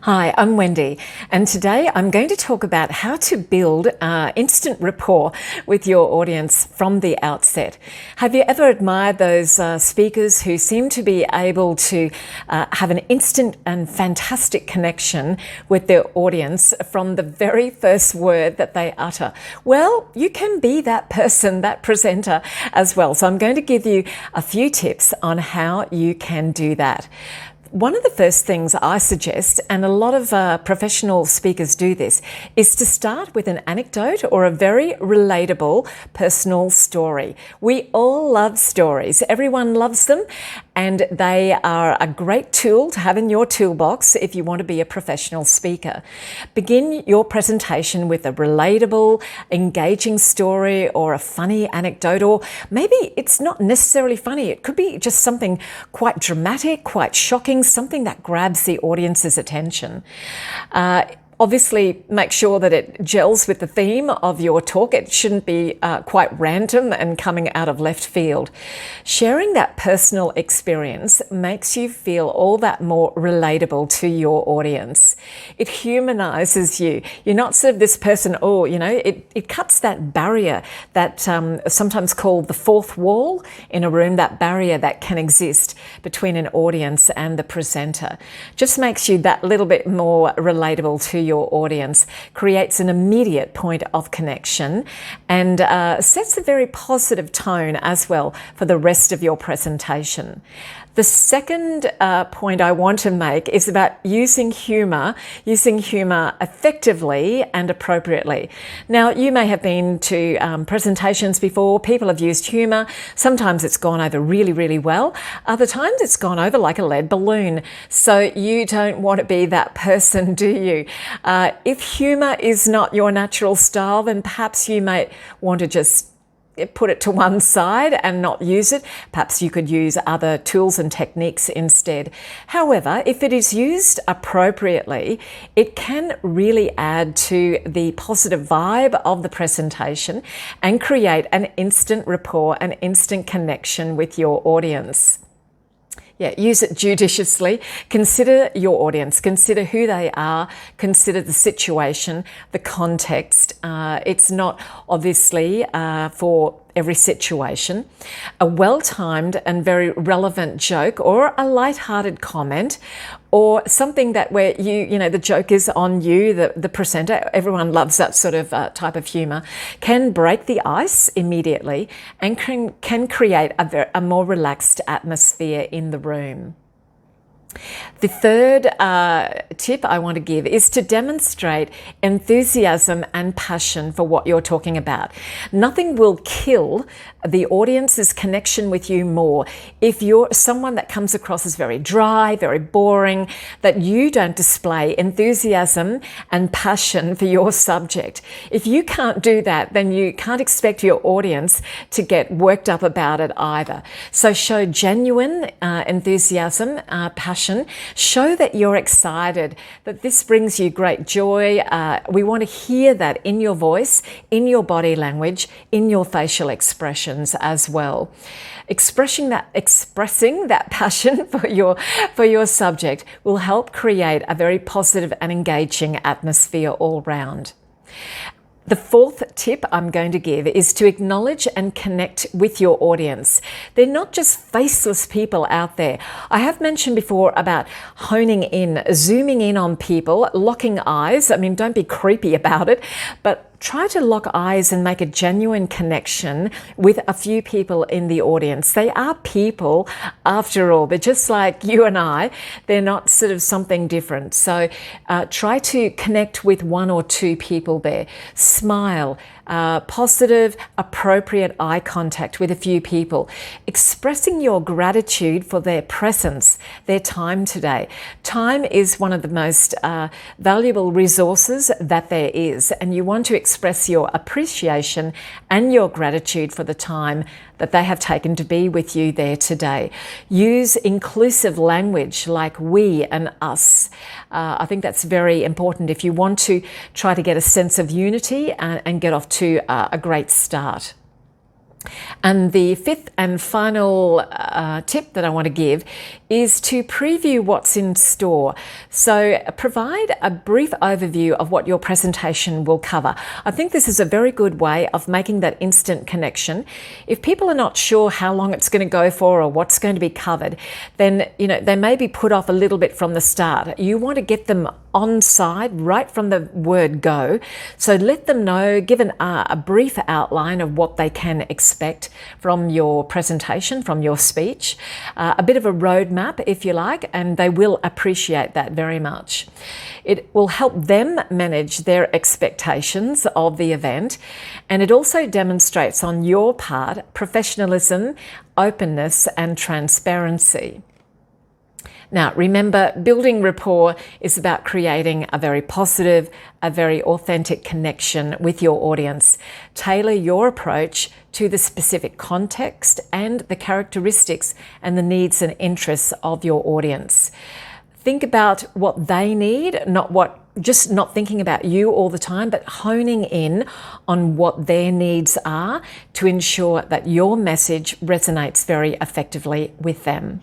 Hi, I'm Wendy, and today I'm going to talk about how to build instant rapport with your audience from the outset. Have you ever admired those speakers who seem to be able to have an instant and fantastic connection with their audience from the very first word that they utter? Well, you can be that person, that presenter as well. So I'm going to give you a few tips on how you can do that. One of the first things I suggest, and a lot of professional speakers do this, is to start with an anecdote or a very relatable personal story. We all love stories. Everyone loves them, and they are a great tool to have in your toolbox if you want to be a professional speaker. Begin your presentation with a relatable, engaging story or a funny anecdote, or maybe it's not necessarily funny. It could be just something quite dramatic, quite shocking, something that grabs the audience's attention. Obviously, make sure that it gels with the theme of your talk. It shouldn't be quite random and coming out of left field. Sharing that personal experience makes you feel all that more relatable to your audience. It humanizes you. You're not sort of this person, it cuts that barrier that sometimes called the fourth wall in a room, that barrier that can exist between an audience and the presenter. Just makes you that little bit more relatable to your audience, creates an immediate point of connection, and sets a very positive tone as well for the rest of your presentation. The second point I want to make is about using humor effectively and appropriately. Now, you may have been to presentations before. People have used humor. Sometimes it's gone over really, really well. Other times it's gone over like a lead balloon. So you don't want to be that person, do you? If humor is not your natural style, then perhaps you might want to just put it to one side and not use it. Perhaps you could use other tools and techniques instead. However, if it is used appropriately, it can really add to the positive vibe of the presentation and create an instant rapport, an instant connection with your audience. Yeah, use it judiciously. Consider your audience, consider who they are, consider the situation, the context. It's not obviously for every situation. A well-timed and very relevant joke or a light-hearted comment or something that where the joke is on you, the presenter, everyone loves that sort of type of humor, can break the ice immediately and can create a more relaxed atmosphere in the room. The third tip I want to give is to demonstrate enthusiasm and passion for what you're talking about. Nothing will kill the audience's connection with you more if you're someone that comes across as very dry, very boring, that you don't display enthusiasm and passion for your subject. If you can't do that, then you can't expect your audience to get worked up about it either. So show genuine enthusiasm, passion. Show that you're excited, that this brings you great joy. We want to hear that in your voice, in your body language, in your facial expressions as well. Expressing that passion for your subject will help create a very positive and engaging atmosphere all round. The fourth tip I'm going to give is to acknowledge and connect with your audience. They're not just faceless people out there. I have mentioned before about honing in, zooming in on people, locking eyes. I mean, don't be creepy about it, but try to lock eyes and make a genuine connection with a few people in the audience. They are people after all. They're just like you and I. They're not sort of something different. So try to connect with one or two people there. Smile. Positive, appropriate eye contact with a few people, expressing your gratitude for their presence, their time today. Time is one of the most valuable resources that there is, and you want to express your appreciation and your gratitude for the time that they have taken to be with you there today. Use inclusive language like we and us. I think that's very important if you want to try to get a sense of unity and get off to a great start. And the fifth and final tip that I want to give is to preview what's in store. So provide a brief overview of what your presentation will cover. I think this is a very good way of making that instant connection. If people are not sure how long it's going to go for or what's going to be covered, then they may be put off a little bit from the start. You want to get them on side right from the word go. So let them know, give a brief outline of what they can expect from your presentation, from your speech, a bit of a roadmap if you like, and they will appreciate that very much. It will help them manage their expectations of the event, and it also demonstrates on your part professionalism, openness and transparency. Now, remember, building rapport is about creating a very positive, a very authentic connection with your audience. Tailor your approach to the specific context and the characteristics and the needs and interests of your audience. Think about what they need, just not thinking about you all the time, but honing in on what their needs are to ensure that your message resonates very effectively with them.